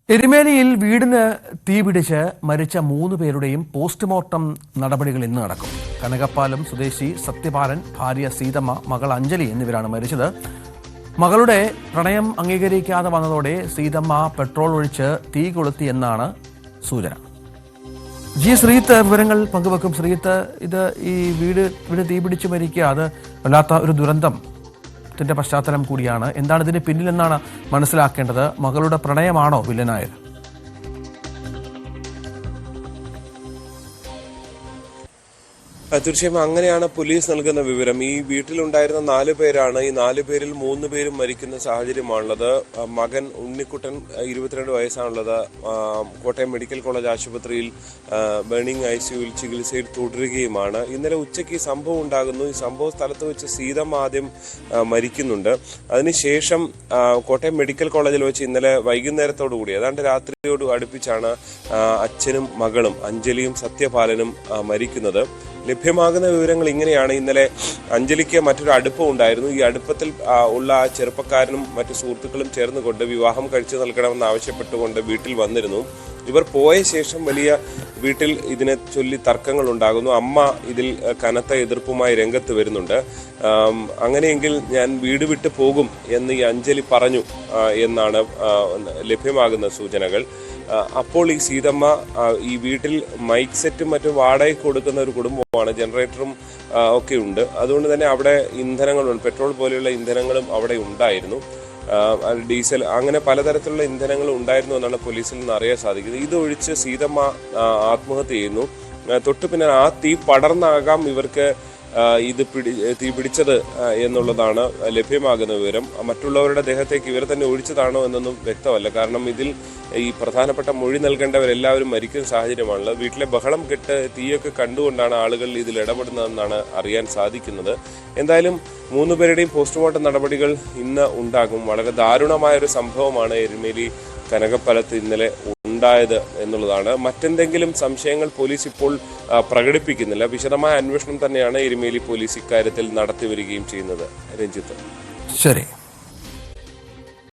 എരുമേലിയിൽ വീടിന് തീപിടിച്ച് മരിച്ച 3 പേരുടെയും പോസ്റ്റ്മോർട്ടം നടപടികൾ ഇന്ന് നടക്കും. കനകപ്പാലം സ്വദേശി സത്യപാലൻ, ഭാര്യ സീതമ്മ, മകൾ അഞ്ജലി എന്നിവരാണ് മരിച്ചത്. മകളുടെ പ്രണയം അംഗീകരിക്കാതെ വന്നതോടെ സീതമ്മ പെട്രോൾ ഒഴിച്ച് തീ കൊളുത്തിയെന്നാണ് സൂചന. ശ്രീത്ത് വിവരങ്ങൾ പങ്കുവെക്കും. ശ്രീത്ത്, ഈ വീട് തീപിടിച്ച് മരിക്കുക, അത് വല്ലാത്ത ഒരു ദുരന്തത്തിന്റെ പശ്ചാത്തലം കൂടിയാണ്. എന്താണ് ഇതിന് പിന്നിലെന്നാണ് മനസ്സിലാക്കേണ്ടത്? മകളുടെ പ്രണയമാണോ വില്ലനായത്? തീർച്ചയായും അങ്ങനെയാണ് പോലീസ് നൽകുന്ന വിവരം. ഈ വീട്ടിലുണ്ടായിരുന്ന 4 പേരാണ്. ഈ 4 പേരിൽ 3 പേരും മരിക്കുന്ന സാഹചര്യമാണുള്ളത്. മകൻ ഉണ്ണിക്കുട്ടൻ 22 വയസ്സാണുള്ളത്. കോട്ടയം മെഡിക്കൽ കോളേജ് ആശുപത്രിയിൽ ബേണിംഗ് ICUവിൽ ചികിത്സയിൽ തുടരുകയുമാണ്. ഇന്നലെ ഉച്ചയ്ക്ക് ഈ സംഭവം ഉണ്ടാകുന്നു. ഈ സംഭവ സ്ഥലത്ത് വെച്ച് സീതമ്മ ആദ്യം മരിക്കുന്നുണ്ട്. അതിനുശേഷം കോട്ടയം മെഡിക്കൽ കോളേജിൽ വെച്ച് ഇന്നലെ വൈകുന്നേരത്തോടു കൂടി, ഏതാണ്ട് രാത്രിയോട് അടുപ്പിച്ചാണ് അച്ഛനും മകളും അഞ്ജലിയും സത്യപാലനും മരിക്കുന്നത്. ലഭ്യമാകുന്ന വിവരങ്ങൾ ഇങ്ങനെയാണ്. ഇന്നലെ അഞ്ജലിക്ക് മറ്റൊരു അടുപ്പം ഉണ്ടായിരുന്നു. ഈ അടുപ്പത്തിൽ ഉള്ള ആ ചെറുപ്പക്കാരനും മറ്റു സുഹൃത്തുക്കളും ചേർന്നുകൊണ്ട് വിവാഹം കഴിച്ചു നൽകണമെന്ന് ആവശ്യപ്പെട്ടുകൊണ്ട് വീട്ടിൽ വന്നിരുന്നു. ഇവർ പോയ ശേഷം വലിയ വീട്ടിൽ ഇതിനെ ചൊല്ലി തർക്കങ്ങൾ ഉണ്ടാകുന്നു. അമ്മ ഇതിൽ കനത്ത എതിർപ്പുമായി രംഗത്ത് വരുന്നുണ്ട്. അങ്ങനെയെങ്കിൽ ഞാൻ വീട് വിട്ട് പോകും എന്ന് ഈ അഞ്ജലി പറഞ്ഞു എന്നാണ് ലഭ്യമാകുന്ന സൂചനകൾ. അപ്പോൾ ഈ സീതമ്മ ഈ വീട്ടിൽ മൈക്ക് സെറ്റും മറ്റും വാടകയ്ക്ക് കൊടുക്കുന്ന ഒരു കുടുംബമാണ്. ജനറേറ്ററും ഒക്കെ ഉണ്ട്. അതുകൊണ്ട് തന്നെ അവിടെ ഇന്ധനങ്ങളുണ്ട്. പെട്രോൾ പോലെയുള്ള ഇന്ധനങ്ങളും അവിടെ ഉണ്ടായിരുന്നു. ഡീസൽ, അങ്ങനെ പലതരത്തിലുള്ള ഇന്ധനങ്ങൾ ഉണ്ടായിരുന്നു എന്നാണ് പോലീസിൽ നിന്ന് അറിയാൻ സാധിക്കുന്നത്. ഇതൊഴിച്ച് സീതമ്മ ആത്മഹത്യ ചെയ്യുന്നു. തൊട്ടു പിന്നെ ആ തീ പടർന്നാകാം ഇവർക്ക് തീ പിടിച്ചത് എന്നുള്ളതാണ് ലഭ്യമാകുന്ന വിവരം. മറ്റുള്ളവരുടെ ദേഹത്തേക്ക് ഇവർ തന്നെ ഒഴിച്ചതാണോ എന്നൊന്നും വ്യക്തമല്ല. കാരണം ഇതിൽ ഈ പ്രധാനപ്പെട്ട മൊഴി നൽകേണ്ടവരെല്ലാവരും മരിക്കുന്ന സാഹചര്യമാണുള്ളത്. വീട്ടിലെ ബഹളം കെട്ട് തീയൊക്കെ കണ്ടുകൊണ്ടാണ് ആളുകൾ ഇതിൽ ഇടപെടുന്നതെന്നാണ് അറിയാൻ സാധിക്കുന്നത്. എന്തായാലും 3 പേരുടെയും പോസ്റ്റ്മോർട്ടം നടപടികൾ ഇന്ന് ഉണ്ടാകും. വളരെ ദാരുണമായ ഒരു സംഭവമാണ് എരുമേലി കനകപ്പാലത്ത് ഇന്നലെ ഉണ്ടായത് എന്നുള്ളതാണ്. മറ്റെന്തെങ്കിലും സംശയങ്ങൾ പോലീസ് ഇപ്പോൾ പ്രകടിപ്പിക്കുന്നില്ല. വിശദമായ അന്വേഷണം തന്നെയാണ് എരുമേലി പോലീസ് ഇക്കാര്യത്തിൽ നടത്തി വരികയും ചെയ്യുന്നത്. രഞ്ജിത്ത്, ശരി.